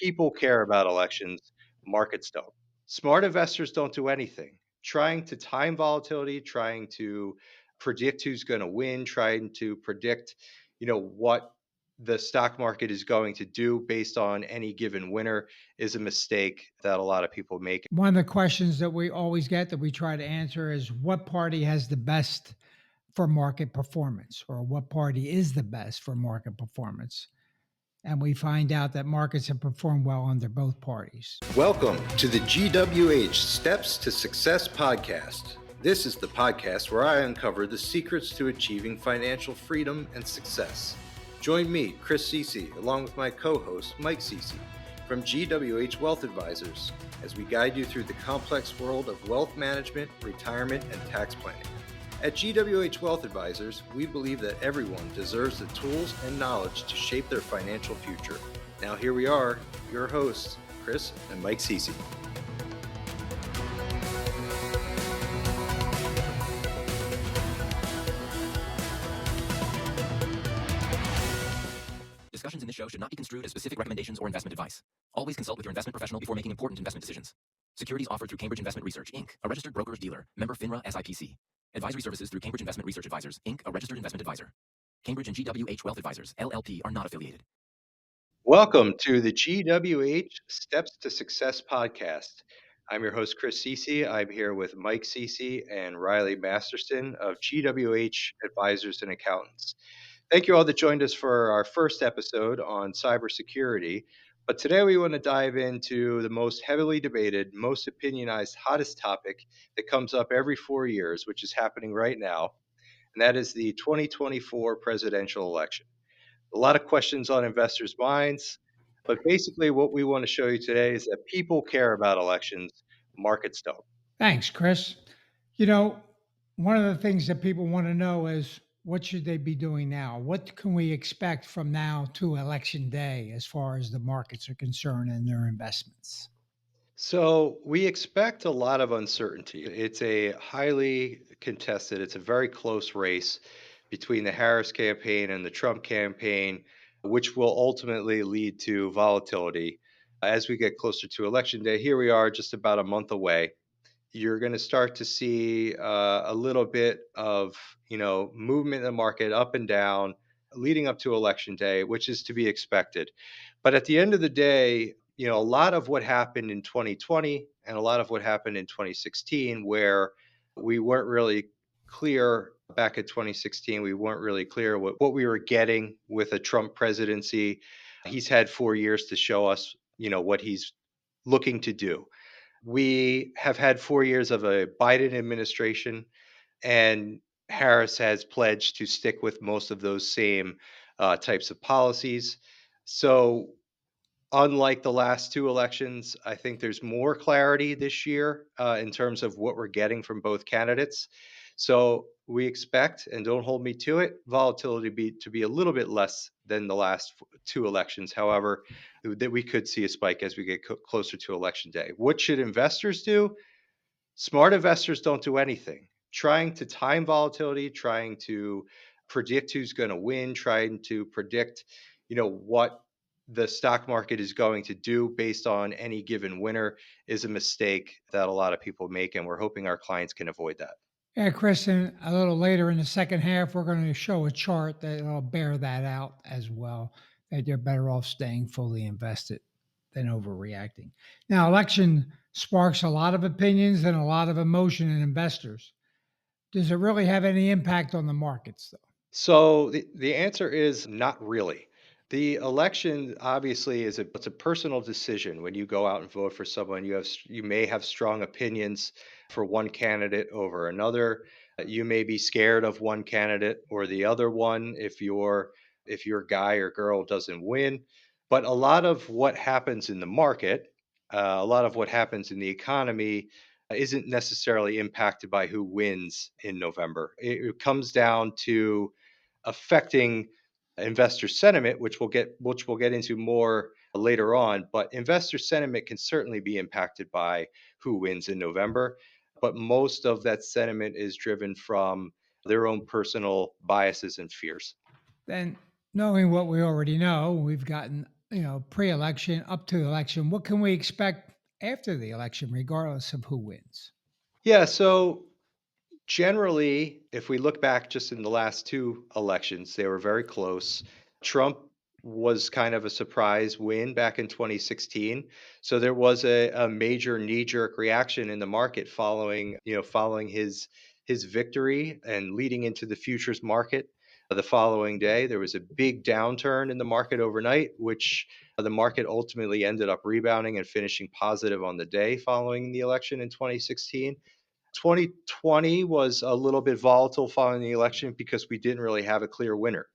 People care about elections, markets don't. Smart investors don't do anything. Trying to time volatility, trying to predict who's going to win, trying to predict, what the stock market is going to do based on any given winner is a mistake that a lot of people make. One of the questions that we always get that we try to answer is what party has the best for market performance, or what party is the best for market performance? And we find out that markets have performed well under both parties. Welcome to the GWH Steps to Success podcast. This is the podcast where I uncover the secrets to achieving financial freedom and success. Join me, Chris Cece, along with my co-host, Mike Cece, from GWH Wealth Advisors, as we guide you through the complex world of wealth management, retirement, and tax planning. At GWH Wealth Advisors, we believe that everyone deserves the tools and knowledge to shape their financial future. Now here we are, your hosts, Chris and Mike Cece. Discussions in this show should not be construed as specific recommendations or investment advice. Always consult with your investment professional before making important investment decisions. Securities offered through Cambridge Investment Research, Inc., a registered broker-dealer, member FINRA SIPC. Advisory services through Cambridge Investment Research Advisors, Inc., a registered investment advisor. Cambridge and GWH Wealth Advisors, LLP, are not affiliated. Welcome to the GWH Steps to Success podcast. I'm your host, Chris Cece. I'm here with Mike Cece and Riley Masterson of GWH Advisors and Accountants. Thank you all that joined us for our first episode on cybersecurity. But today we want to dive into the most heavily debated, most opinionized, hottest topic that comes up every 4 years, which is happening right now, and that is the 2024 presidential election. A lot of questions on investors' minds, but basically what we want to show you today is that people care about elections, markets don't. Thanks, Chris. You know, one of the things that people want to know is what should they be doing now? What can we expect from now to election day as far as the markets are concerned and their investments? So we expect a lot of uncertainty. It's a highly contested, it's a very close race between the Harris campaign and the Trump campaign, which will ultimately lead to volatility. As we get closer to election day, here we are just about a month away. You're going to start to see a little bit of, movement in the market up and down leading up to election day, which is to be expected. But at the end of the day, a lot of what happened in 2020 and a lot of what happened in 2016, where we weren't really clear back in 2016, we weren't really clear what we were getting with a Trump presidency. He's had 4 years to show us, what he's looking to do. We have had 4 years of a Biden administration, and Harris has pledged to stick with most of those same types of policies. So, unlike the last two elections, I think there's more clarity this year in terms of what we're getting from both candidates. So we expect, and don't hold me to it, volatility to be a little bit less than the last two elections. However, that we could see a spike as we get closer to election day. What should investors do? Smart investors don't do anything. Trying to time volatility, trying to predict who's going to win, trying to predict, what the stock market is going to do based on any given winner is a mistake that a lot of people make, and we're hoping our clients can avoid that. Yeah, Chris, and a little later in the second half, we're going to show a chart that will bear that out as well, that you're better off staying fully invested than overreacting. Now, election sparks a lot of opinions and a lot of emotion in investors. Does it really have any impact on the markets, though? So the answer is not really. The election obviously it's a personal decision. When you go out and vote for someone, you may have strong opinions for one candidate over another. You may be scared of one candidate or the other one if your guy or girl doesn't win. But a lot of what happens in the market, a lot of what happens in the economy isn't necessarily impacted by who wins in November. It comes down to affecting investor sentiment, which we'll get into more later on. But investor sentiment can certainly be impacted by who wins in November. But most of that sentiment is driven from their own personal biases and fears. Then, knowing what we already know, we've gotten pre-election up to the election. What can we expect after the election, regardless of who wins? Yeah, so generally, if we look back just in the last two elections, they were very close. Trump was kind of a surprise win back in 2016. So there was a major knee-jerk reaction in the market following his victory and leading into the futures market. The following day, there was a big downturn in the market overnight, which the market ultimately ended up rebounding and finishing positive on the day following the election in 2016. 2020 was a little bit volatile following the election because we didn't really have a clear winner.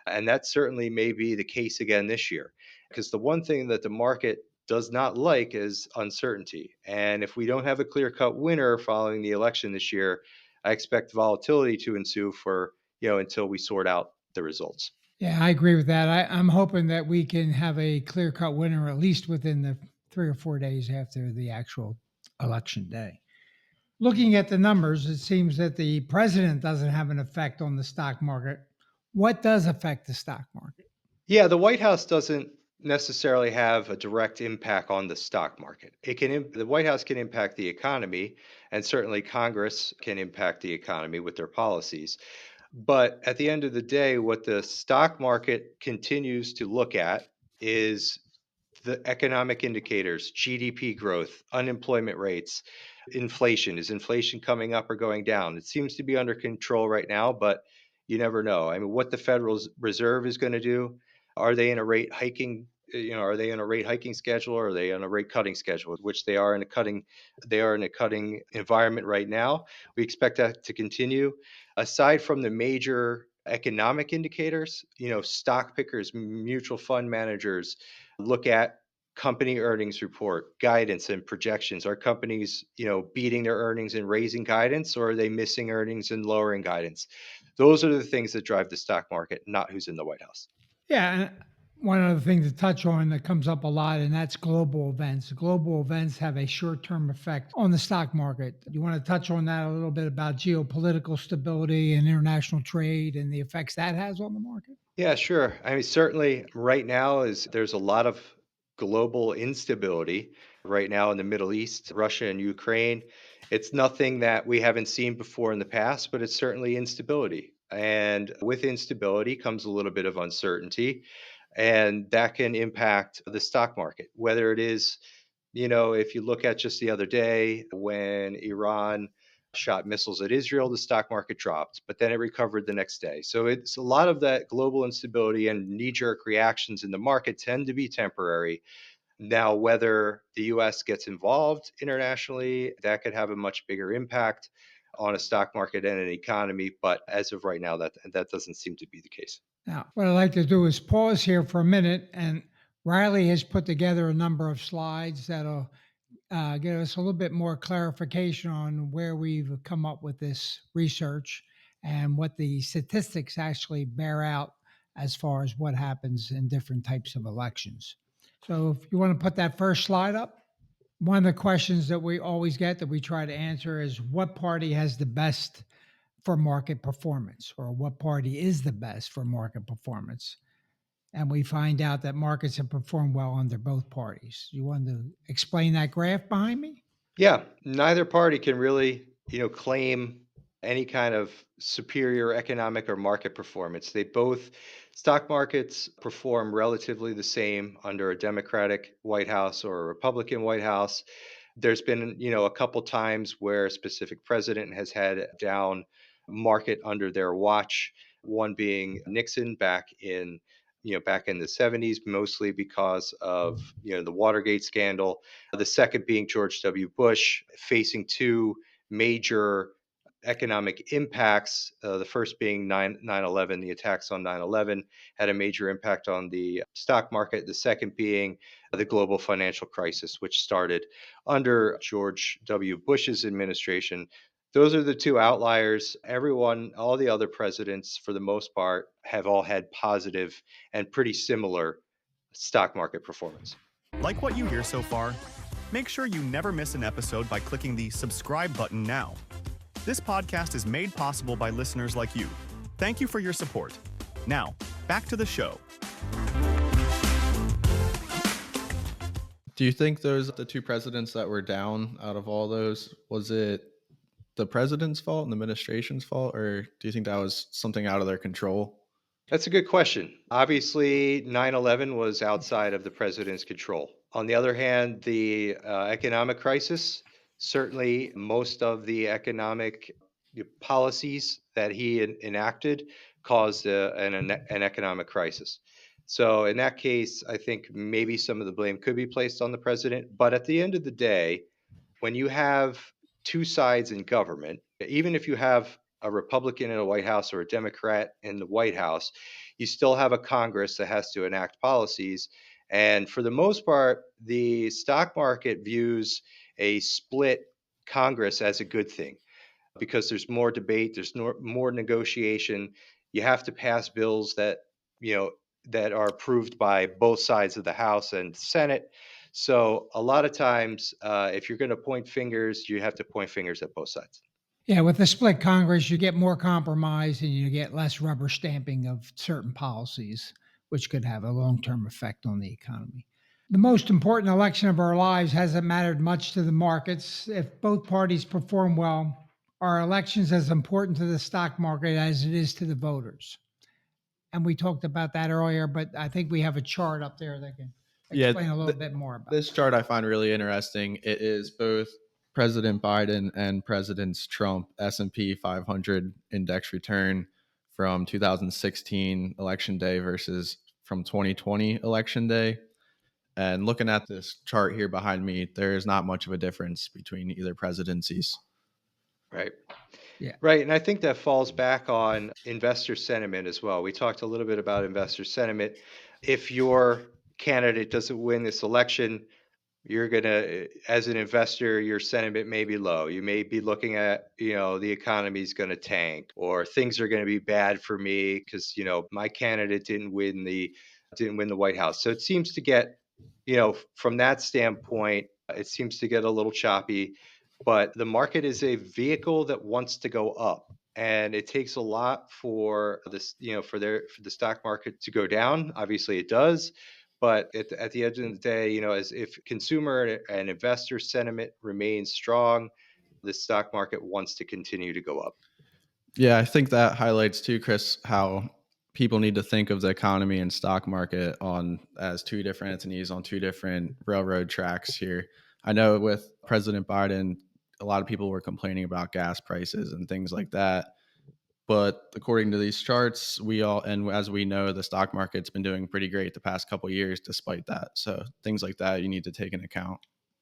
And that certainly may be the case again this year. Because the one thing that the market does not like is uncertainty. And if we don't have a clear cut winner following the election this year, I expect volatility to ensue for, until we sort out the results. Yeah, I agree with that. I'm hoping that we can have a clear-cut winner at least within the 3 or 4 days after the actual election day. Looking at the numbers, it seems that the president doesn't have an effect on the stock market. What does affect the stock market? Yeah, the White House doesn't necessarily have a direct impact on the stock market. The White House can impact the economy, and certainly Congress can impact the economy with their policies. But at the end of the day, what the stock market continues to look at is the economic indicators, GDP growth, unemployment rates, inflation. Is inflation coming up or going down? It seems to be under control right now, but you never know. I mean, what the Federal Reserve is going to do? Are they in a rate hiking? Are they in a rate hiking schedule or are they on a rate cutting schedule? Which they are in a cutting. They are in a cutting environment right now. We expect that to continue. Aside from the major economic indicators, stock pickers, mutual fund managers look at company earnings report, guidance and projections. Are companies, beating their earnings and raising guidance, or are they missing earnings and lowering guidance? Those are the things that drive the stock market, not who's in the White House. Yeah, and one other thing to touch on that comes up a lot, and that's global events. Global events have a short-term effect on the stock market. You want to touch on that a little bit about geopolitical stability and international trade and the effects that has on the market? Yeah, sure. I mean, certainly right now is there's a lot of global instability right now in the Middle East, Russia and Ukraine. It's nothing that we haven't seen before in the past, but it's certainly instability. And with instability comes a little bit of uncertainty, and that can impact the stock market, whether it is, if you look at just the other day when Iran shot missiles at Israel, the stock market dropped, but then it recovered the next day. So it's a lot of that global instability and knee jerk reactions in the market tend to be temporary. Now, whether the US gets involved internationally, that could have a much bigger impact on a stock market and an economy. But as of right now, that doesn't seem to be the case. Now, what I'd like to do is pause here for a minute, and Riley has put together a number of slides that'll give us a little bit more clarification on where we've come up with this research and what the statistics actually bear out as far as what happens in different types of elections. So, if you want to put that first slide up, one of the questions that we always get that we try to answer is what party has the best for market performance, or what party is the best for market performance? And we find out that markets have performed well under both parties. You want to explain that graph behind me? Yeah, neither party can really, claim any kind of superior economic or market performance. Stock markets perform relatively the same under a Democratic White House or a Republican White House. There's been, a couple times where a specific president has had a down market under their watch, one being Nixon back in the 70s, mostly because of, the Watergate scandal. The second being George W. Bush, facing two major economic impacts. The first being 9/11, the attacks on 9/11 had a major impact on the stock market. The second being the global financial crisis, which started under George W. Bush's administration. Those are the two outliers. All the other presidents, for the most part, have all had positive and pretty similar stock market performance. Like what you hear so far? Make sure you never miss an episode by clicking the subscribe button now. This podcast is made possible by listeners like you. Thank you for your support. Now, back to the show. Do you think those the two presidents that were down out of all those, was it the president's fault and the administration's fault, or do you think that was something out of their control? That's a good question. Obviously, 9/11 was outside of the president's control. On the other hand, the economic crisis, certainly most of the economic policies that he enacted caused an economic crisis. So, in that case, I think maybe some of the blame could be placed on the president. But at the end of the day, when you have two sides in government, even if you have a Republican in the White House or a Democrat in the White House, you still have a Congress that has to enact policies. And for the most part, the stock market views a split Congress as a good thing because there's more debate, there's more negotiation. You have to pass bills that, you know, that are approved by both sides of the House and Senate. So a lot of times, if you're going to point fingers, you have to point fingers at both sides. Yeah, with the split Congress, you get more compromise and you get less rubber stamping of certain policies, which could have a long term effect on the economy. The most important election of our lives hasn't mattered much to the markets. If both parties perform well, our election's as important to the stock market as it is to the voters. And we talked about that earlier, but I think we have a chart up there that can Yeah, explain a little bit more about this chart I find really interesting. It is both President Biden and President Trump S&P 500 index return from 2016 election day versus from 2020 election day. And looking at this chart here behind me, there is not much of a difference between either presidencies. Right. Yeah. Right. And I think that falls back on investor sentiment as well. We talked a little bit about investor sentiment. If your candidate doesn't win this election, you're gonna, as an investor, your sentiment may be low. You may be looking at, the economy's gonna tank or things are gonna be bad for me because, my candidate didn't win the White House. So it seems to get, from that standpoint, it seems to get a little choppy. But the market is a vehicle that wants to go up. And it takes a lot for this, for the stock market to go down. Obviously, it does. But at the end of the day, as if consumer and investor sentiment remains strong, the stock market wants to continue to go up. Yeah, I think that highlights too, Chris, how people need to think of the economy and stock market on as two different entities on two different railroad tracks here. I know with President Biden, a lot of people were complaining about gas prices and things like that. But according to these charts, and as we know, the stock market's been doing pretty great the past couple of years despite that. So things like that you need to take into account.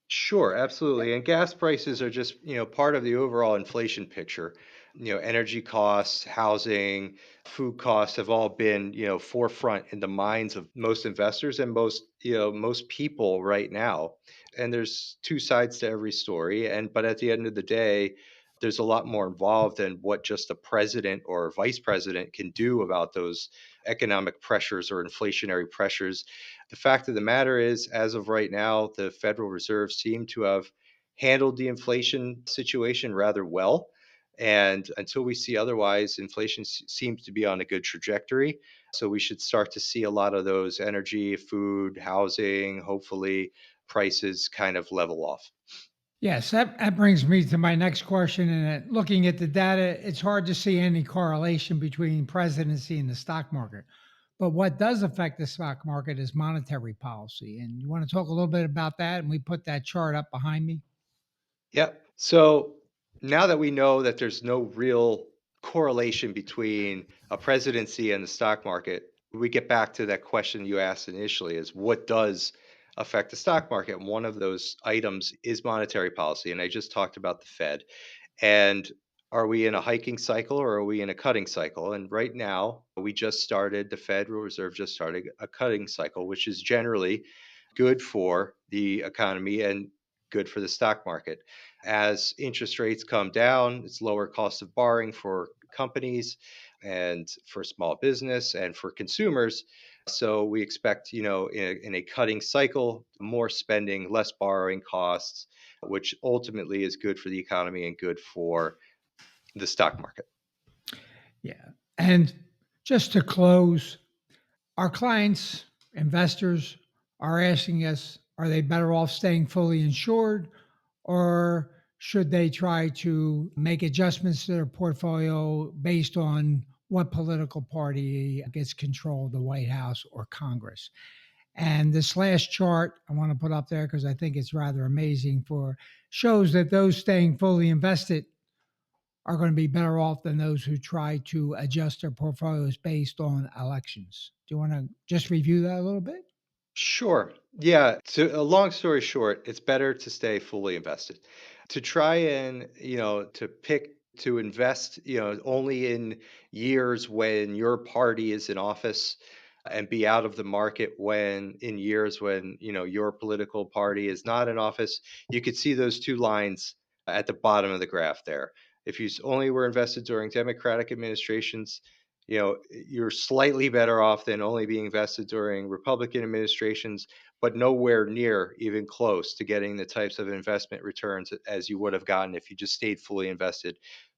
Sure, absolutely. And gas prices are just, part of the overall inflation picture. Energy costs, housing, food costs have all been, forefront in the minds of most investors and most people right now. And there's two sides to every story. But at the end of the day, there's a lot more involved than what just a president or vice president can do about those economic pressures or inflationary pressures. The fact of the matter is, as of right now, the Federal Reserve seem to have handled the inflation situation rather well. And until we see otherwise, inflation seems to be on a good trajectory. So we should start to see a lot of those energy, food, housing, hopefully prices kind of level off. Yes, that brings me to my next question. And looking at the data, it's hard to see any correlation between presidency and the stock market. But what does affect the stock market is monetary policy. And you want to talk a little bit about that? And we put that chart up behind me. Yep. So now that we know that there's no real correlation between a presidency and the stock market, we get back to that question you asked initially is what does affect the stock market? And one of those items is monetary policy. And I just talked about the Fed. And are we in a hiking cycle or are we in a cutting cycle? And right now, the Federal Reserve just started a cutting cycle, which is generally good for the economy and good for the stock market. As interest rates come down, it's lower cost of borrowing for companies and for small business and for consumers. So we expect, in a cutting cycle, more spending, less borrowing costs, which ultimately is good for the economy and good for the stock market. Yeah. And just to close, our clients, investors are asking us Are they better off staying fully insured, or should they try to make adjustments to their portfolio based on what political party gets control of the White House or Congress? And this last chart I want to put up there because I think it's rather amazing for shows that those staying fully invested are going to be better off than those who try to adjust their portfolios based on elections. Do you want to just review that a little bit? Sure. Yeah. A long story short, it's better to stay fully invested. To try and, to pick to invest, only in years when your party is in office and be out of the market when in years when, your political party is not in office. You could see those two lines at the bottom of the graph there. If only were invested during Democratic administrations, you're slightly better off than only being invested during Republican administrations, but nowhere near even close to getting the types of investment returns as you would have gotten if you just stayed fully invested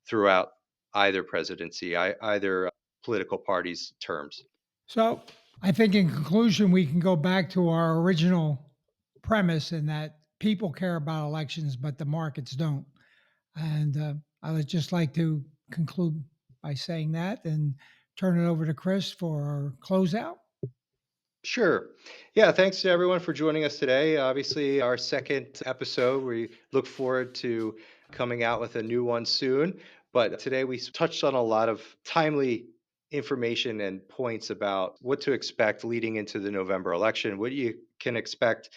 throughout either presidency, either political party's terms. So I think in conclusion, we can go back to our original premise in that people care about elections, but the markets don't. And I would just like to conclude by saying that and turn it over to Chris for our closeout. Sure. Yeah, thanks to everyone for joining us today. Obviously, our second episode, we look forward to coming out with a new one soon. But today we touched on a lot of timely information and points about what to expect leading into the November election, what you can expect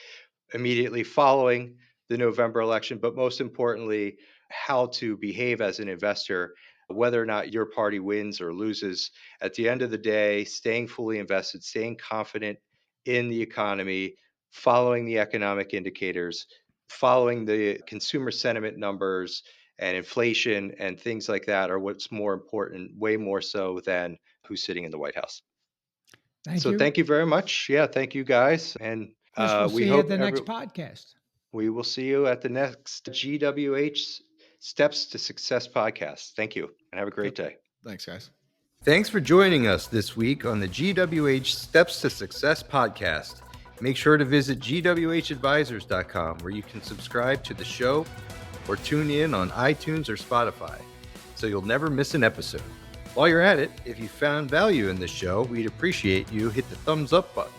immediately following the November election, but most importantly, how to behave as an investor, whether or not your party wins or loses. At the end of the day, staying fully invested, staying confident in the economy, following the economic indicators, following the consumer sentiment numbers and inflation and things like that are what's more important, way more so than who's sitting in the White House. Thank So you. thank you very much. Yeah, thank you guys. And Chris, we'll we see you at hope the next podcast. we will see you at the next GWH Steps to Success podcast. Thank you and have a great day. Thanks, guys. Thanks for joining us this week on the GWH Steps to Success podcast. Make sure to visit GWHadvisors.com where you can subscribe to the show or tune in on iTunes or Spotify so you'll never miss an episode. While you're at it, if you found value in the show, we'd appreciate you hit the thumbs up button.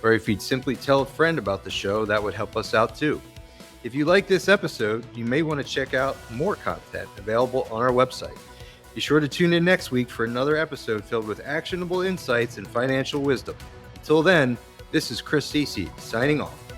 Or if you'd simply tell a friend about the show, that would help us out too. If you like this episode, you may want to check out more content available on our website. Be sure to tune in next week for another episode filled with actionable insights and financial wisdom. Until then, this is Chris Cece signing off.